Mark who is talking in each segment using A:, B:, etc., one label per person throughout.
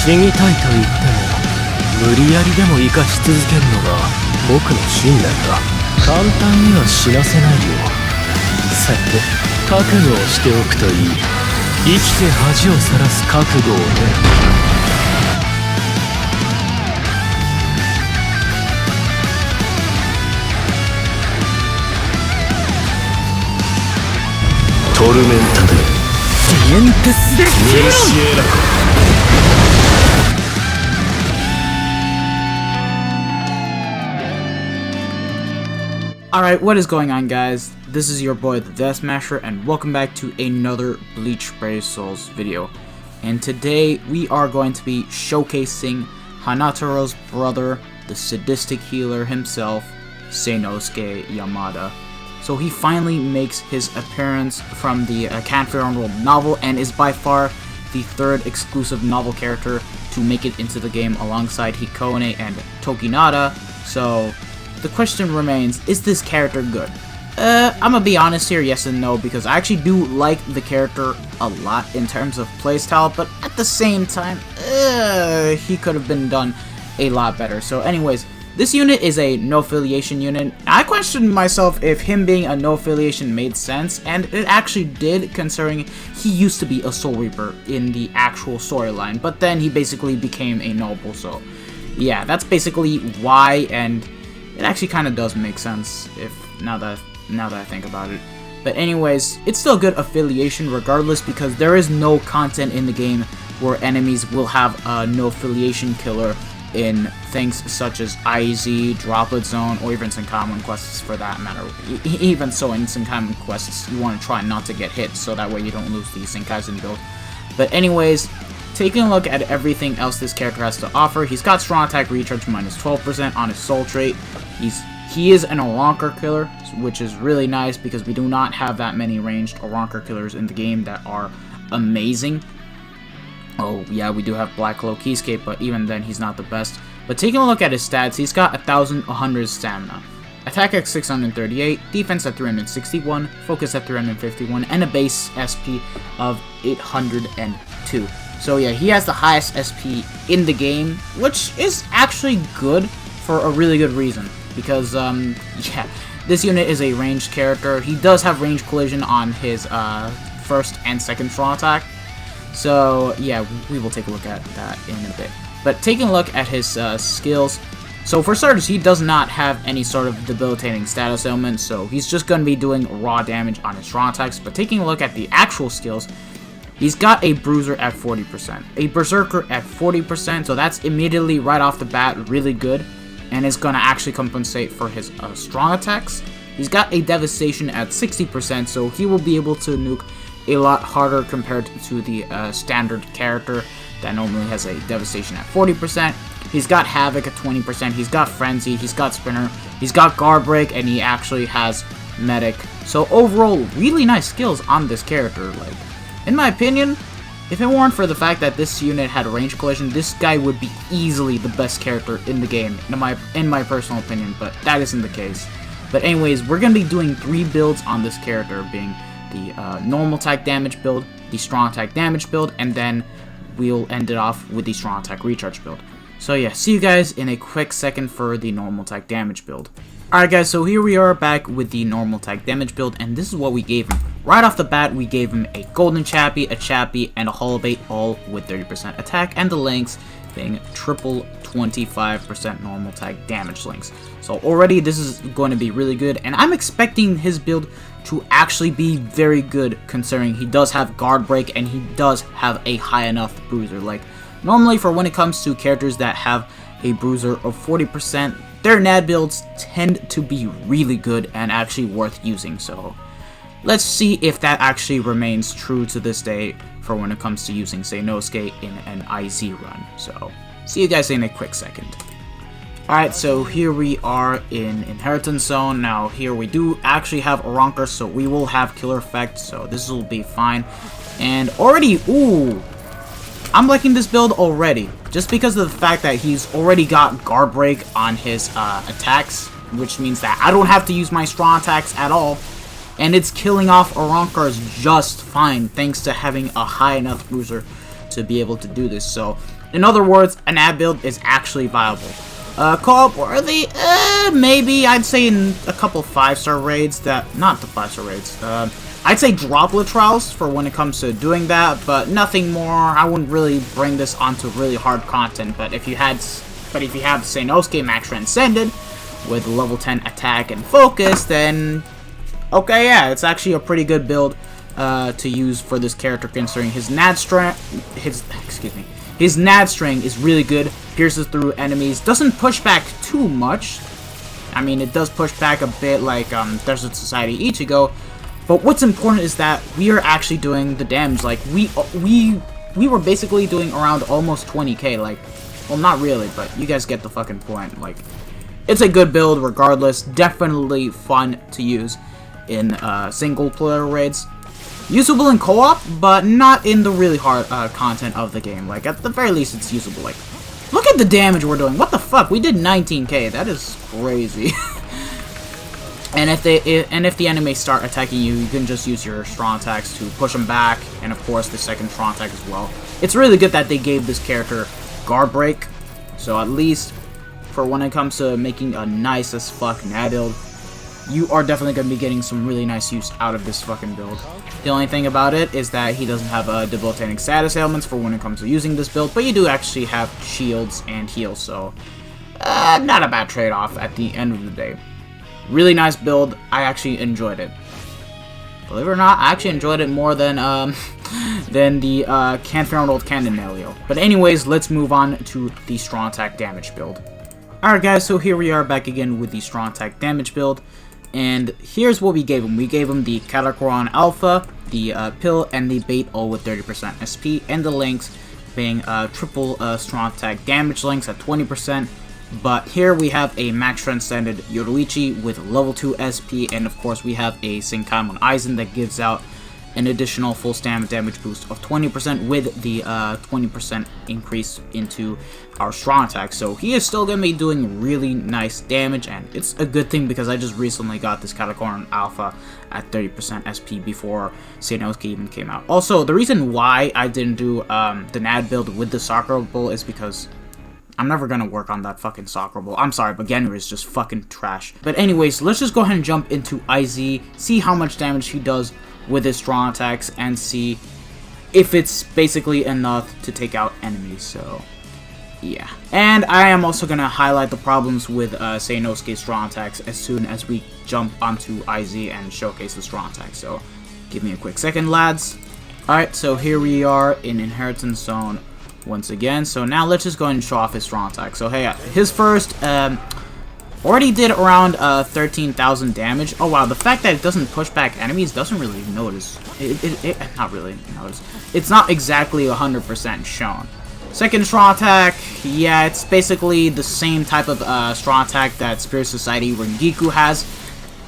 A: 死にたいと言っても無理やりでも生かし続けるのが僕の信念だ。簡単には死なせないよ。さて覚悟をしておくといい。生きて恥をさらす覚悟をね。トルメンタでディエンテスでニシエラコ。
B: Alright, what is going on, guys? This is your boy the Death Smasher, and welcome back to another Bleach Brave Souls video. And today we are going to be showcasing Hanatero's brother, the sadistic healer himself, Seinosuke Yamada. So he finally makes his appearance from the Campfire World novel and is by far the third exclusive novel character to make it into the game alongside Hikone and Tokinada. So the question remains, is this character good? I'm gonna be honest here, yes and no, because I actually do like the character a lot in terms of playstyle, but at the same time, he could have been done a lot better. So anyways, this unit is a no-affiliation unit. I questioned myself if him being a no-affiliation made sense, and it actually did, considering he used to be a Soul Reaper in the actual storyline, but then he basically became a noble, so yeah, that's basically why, and it actually kind of does make sense if now that I think about it. But anyways, it's still good affiliation regardless, because there is no content in the game where enemies will have a no-affiliation killer in things such as IZ, Droplet Zone, or even some common quests for that matter. Even so, in some common quests, you want to try not to get hit, so that way you don't lose the Senkaizen build. But anyways, taking a look at everything else this character has to offer, he's got strong attack recharge minus 12% on his soul trait. He is an ARRANCAR killer, which is really nice because we do not have that many ranged ARRANCAR killers in the game that are amazing. Oh yeah, we do have Black Cloak Keyscape, but even then he's not the best. But taking a look at his stats, he's got 1,100 stamina, attack at 638, defense at 361, focus at 351, and a base SP of 802. So yeah, he has the highest SP in the game, which is actually good for a really good reason. Because, yeah, this unit is a ranged character. He does have range collision on his first and second strong attack. So, yeah, we will take a look at that in a bit. But taking a look at his skills, so for starters, he does not have any sort of debilitating status ailment, so he's just going to be doing raw damage on his strong attacks. But taking a look at the actual skills, he's got a Bruiser at 40%, a Berserker at 40%, so that's immediately right off the bat really good, and it's going to actually compensate for his strong attacks. He's got a Devastation at 60%, so he will be able to nuke a lot harder compared to the standard character that normally has a Devastation at 40%. He's got Havoc at 20%, he's got Frenzy, he's got Spinner, he's got Guard Break, and he actually has Medic. So overall, really nice skills on this character. Like, in my opinion, if it weren't for the fact that this unit had range collision, this guy would be easily the best character in the game, in my personal opinion, but that isn't the case. But anyways, we're going to be doing 3 builds on this character, being the normal attack damage build, the strong attack damage build, and then we'll end it off with the strong attack recharge build. So yeah, see you guys in a quick second for the normal attack damage build. Alright guys, so here we are back with the normal attack damage build, and this is what we gave him. Right off the bat, we gave him a Golden Chappie, a Chappie, and a Holobait, all with 30% attack, and the links being triple 25% normal attack damage links. So already this is going to be really good, and I'm expecting his build to actually be very good, considering he does have Guard Break, and he does have a high enough Bruiser. Like, normally for when it comes to characters that have a Bruiser of 40%, their NAD builds tend to be really good and actually worth using, so let's see if that actually remains true to this day for when it comes to using Seinosuke in an IZ run. So, see you guys in a quick second. Alright, so here we are in Inheritance Zone. Now, here we do actually have ARRANCAR, so we will have Killer Effect, so this will be fine. And already, ooh, I'm liking this build already, just because of the fact that he's already got Guard Break on his attacks, which means that I don't have to use my strong attacks at all, and it's killing off ARRANCARs just fine, thanks to having a high enough bruiser to be able to do this. So, in other words, an NAD build is actually viable. Co-op worthy? Maybe. I'd say in a couple 5-star raids that... Not the 5-star raids. I'd say droplet trials for when it comes to doing that, but nothing more. I wouldn't really bring this onto really hard content, but if you have Seinosuke Max Transcended with level 10 attack and focus, then okay, yeah, it's actually a pretty good build to use for this character, considering his NAD his NAD string is really good, pierces through enemies, doesn't push back too much. I mean, it does push back a bit like Desert Society Ichigo, but what's important is that we are actually doing the damage. Like, we were basically doing around almost 20k, like, well, not really, but you guys get the fucking point. Like, it's a good build regardless, definitely fun to use in single player raids. Usable in co-op, but not in the really hard content of the game. Like, at the very least, it's usable. Like, look at the damage we're doing. What the fuck? We did 19k. That is crazy. And if the enemies start attacking you, you can just use your strong attacks to push them back, and of course the second strong attack as well. It's really good that they gave this character guard break, so at least for when it comes to making a nice as fuck NAD build, you are definitely going to be getting some really nice use out of this fucking build. The only thing about it is that he doesn't have debilitating status ailments for when it comes to using this build, but you do actually have shields and heals, so not a bad trade-off at the end of the day. Really nice build. I actually enjoyed it. Believe it or not, I actually enjoyed it more than the Canfield Old Cannon Nelio. But anyways, let's move on to the strong attack damage build. Alright guys, so here we are back again with the strong attack damage build. And here's what we gave him. We gave him the Katakron Alpha, the Pill, and the Bait all with 30% SP, and the links being triple strong attack damage links at 20%. But here we have a Max Transcended Yoruichi with level 2 SP, and of course we have a Senkaimon Aizen that gives out an additional full stamina damage boost of 20% with the 20% increase into our strong attack. So he is still going to be doing really nice damage, and it's a good thing because I just recently got this Katakron Alpha at 30% SP before Seinosuke even came out. Also, the reason why I didn't do the NAD build with the Sakura Bull is because I'm never gonna work on that fucking Sakura Bull. I'm sorry, but Genryou is just fucking trash. But anyways, let's just go ahead and jump into IZ, see how much damage he does with his strong attacks, and see if it's basically enough to take out enemies, so yeah. And I am also gonna highlight the problems with Seinosuke's strong attacks as soon as we jump onto IZ and showcase the strong attacks, so give me a quick second, lads. Alright, so here we are in Inheritance Zone once again. So now let's just go ahead and show off his strong attack. So hey, his first already did around 13,000 damage. Oh wow, the fact that it doesn't push back enemies doesn't really notice. Not really notice. It's not exactly 100% shown. Second strong attack, yeah, it's basically the same type of strong attack that Spirit Society Rengiku has.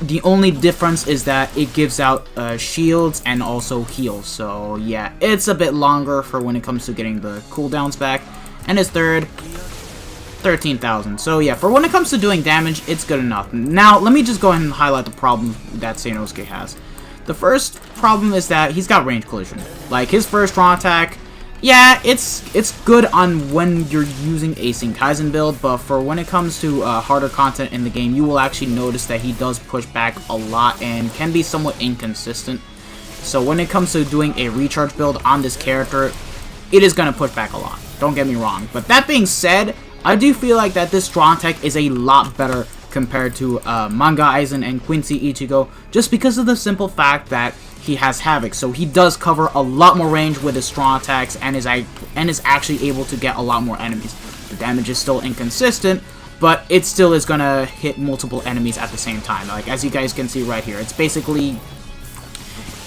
B: The only difference is that it gives out shields and also heals. So yeah, it's a bit longer for when it comes to getting the cooldowns back. And his third, 13,000. So yeah, for when it comes to doing damage, it's good enough. Now, let me just go ahead and highlight the problem that Seinosuke has. The first problem is that he's got range collision. Like, his first strong attack, yeah, it's good on when you're using a Senkaizen build, but for when it comes to harder content in the game, you will actually notice that he does push back a lot and can be somewhat inconsistent. So when it comes to doing a recharge build on this character, it is going to push back a lot. Don't get me wrong. But that being said, I do feel like that this strong attack is a lot better compared to Manga Aizen and Quincy Ichigo, just because of the simple fact that he has Havoc, so he does cover a lot more range with his strong attacks and is actually able to get a lot more enemies. The damage is still inconsistent, but it still is gonna hit multiple enemies at the same time. Like, as you guys can see right here, it's basically,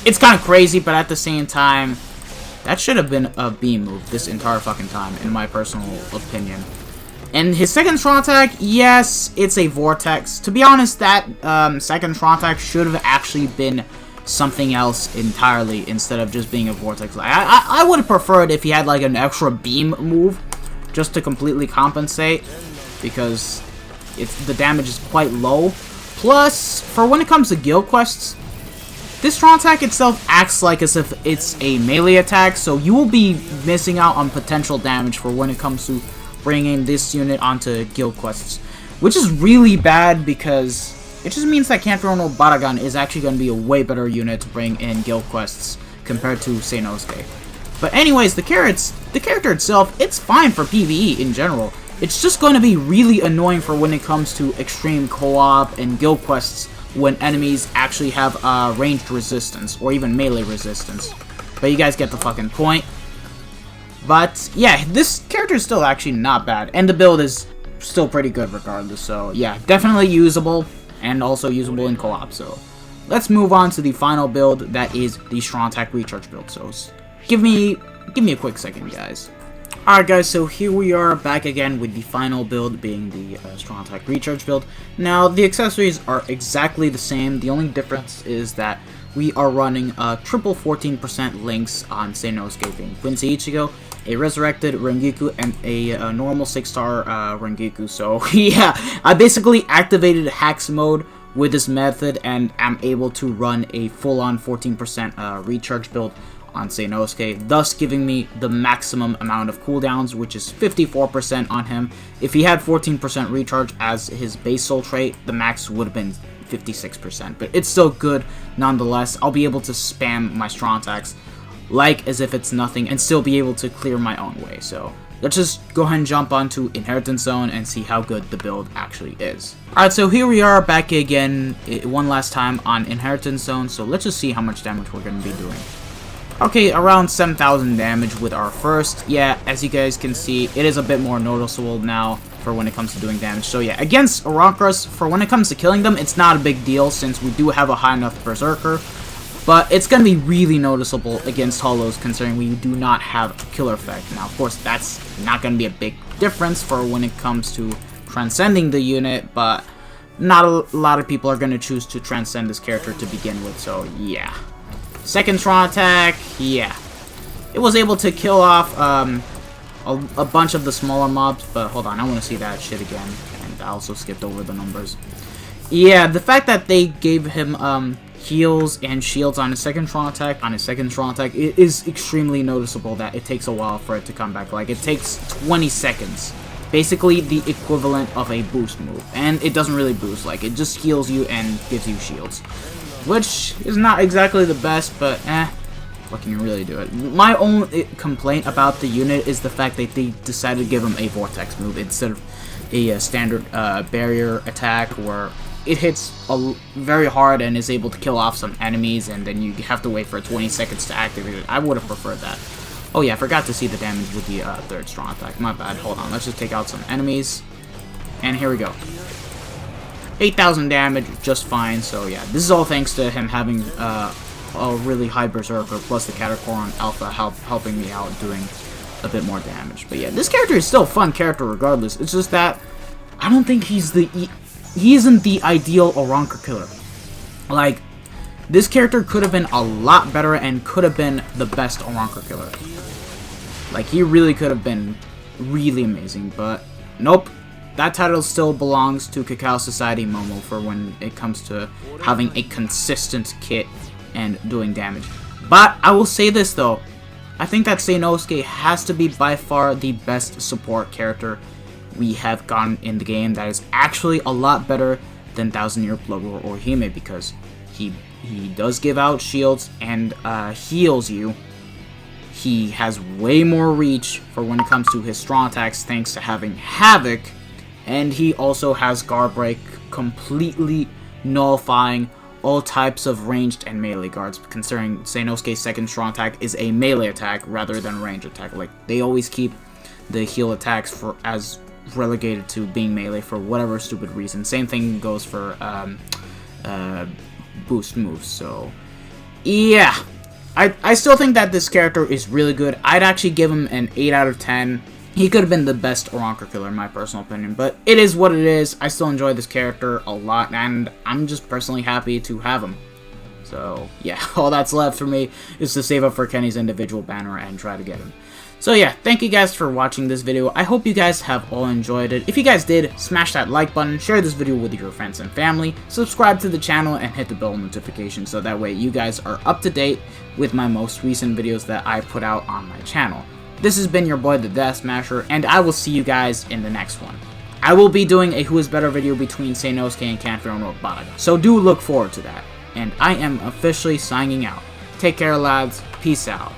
B: it's kind of crazy, but at the same time, that should have been a beam move this entire fucking time, in my personal opinion. And his second strong attack, yes, it's a vortex. To be honest, that second strong attack should have actually been something else entirely instead of just being a vortex. I would have preferred if he had like an extra beam move just to completely compensate, because the damage is quite low. Plus, for when it comes to guild quests, this strong attack itself acts like as if it's a melee attack, so you will be missing out on potential damage for when it comes to bringing this unit onto guild quests, which is really bad because it just means that Kanfuro no Baragan is actually going to be a way better unit to bring in guild quests compared to Seinosuke. But anyways, the character itself, it's fine for PvE in general. It's just going to be really annoying for when it comes to extreme co-op and guild quests when enemies actually have ranged resistance or even melee resistance. But you guys get the fucking point. But yeah, this character is still actually not bad, and the build is still pretty good regardless. So yeah, definitely usable, and also usable in co-op. So let's move on to the final build, that is the strong attack recharge build. So give me a quick second, guys. Alright guys, so here we are back again with the final build being the strong attack recharge build. Now the accessories are exactly the same. The only difference is that we are running triple 14% links on Seinosuke being Quincy Ichigo, a resurrected Rengoku, and a normal 6-star Rengoku. So yeah, I basically activated hacks mode with this method and am able to run a full-on 14% recharge build on Seinosuke, thus giving me the maximum amount of cooldowns, which is 54% on him. If he had 14% recharge as his base soul trait, the max would have been 56%, but it's still good nonetheless. I'll be able to spam my strong attacks like as if it's nothing and still be able to clear my own way. So let's just go ahead and jump onto Inheritance Zone and see how good the build actually is. Alright, so here we are back again one last time on Inheritance Zone, so let's just see how much damage we're going to be doing. Okay, around 7,000 damage with our first. Yeah, as you guys can see, it is a bit more noticeable now for when it comes to doing damage. So yeah, against ARRANCARs, for when it comes to killing them, it's not a big deal since we do have a high enough Berserker. But it's going to be really noticeable against Hollows considering we do not have a killer effect. Now, of course, that's not going to be a big difference for when it comes to transcending the unit, but not a lot of people are going to choose to transcend this character to begin with, so yeah. Second strong attack, yeah. It was able to kill off a bunch of the smaller mobs, but hold on, I want to see that shit again. And I also skipped over the numbers. Yeah, the fact that they gave him heals and shields on his second strong attack, it is extremely noticeable that it takes a while for it to come back. Like, it takes 20 seconds. Basically the equivalent of a boost move. And it doesn't really boost, like, it just heals you and gives you shields. Which is not exactly the best, but what can you really do it? My only complaint about the unit is the fact that they decided to give him a vortex move instead of a standard barrier attack where it hits very hard and is able to kill off some enemies and then you have to wait for 20 seconds to activate it. I would have preferred that. Oh yeah, I forgot to see the damage with the third strong attack. My bad. Hold on, let's just take out some enemies. And here we go. 8,000 damage, just fine. So yeah, this is all thanks to him having a really high Berserker plus the Catacoron Alpha helping me out doing a bit more damage. But yeah, this character is still a fun character regardless. It's just that I don't think he isn't the ideal ARRANCAR killer. Like, this character could have been a lot better and could have been the best ARRANCAR killer. Like, he really could have been really amazing, but nope. That title still belongs to Cacao Society Momo for when it comes to having a consistent kit and doing damage. But I will say this though, I think that Seinosuke has to be by far the best support character we have gotten in the game that is actually a lot better than Thousand Year Blood War or Hime, because he does give out shields and heals you. He has way more reach for when it comes to his strong attacks thanks to having Havoc. And he also has Guard Break, completely nullifying all types of ranged and melee guards, considering Seinosuke's second strong attack is a melee attack rather than a range attack. Like, they always keep the heal attacks as relegated to being melee for whatever stupid reason. Same thing goes for boost moves, so yeah. I still think that this character is really good. I'd actually give him an 8 out of 10. He could have been the best ARRANCAR killer in my personal opinion, but it is what it is. I still enjoy this character a lot, and I'm just personally happy to have him. So, yeah, all that's left for me is to save up for Kenny's individual banner and try to get him. So yeah, thank you guys for watching this video. I hope you guys have all enjoyed it. If you guys did, smash that like button, share this video with your friends and family, subscribe to the channel, and hit the bell notification so that way you guys are up to date with my most recent videos that I put out on my channel. This has been your boy, the Death Smasher, and I will see you guys in the next one. I will be doing a Who is Better video between Seinosuke and Kanfiro no Baraga, so do look forward to that. And I am officially signing out. Take care, lads. Peace out.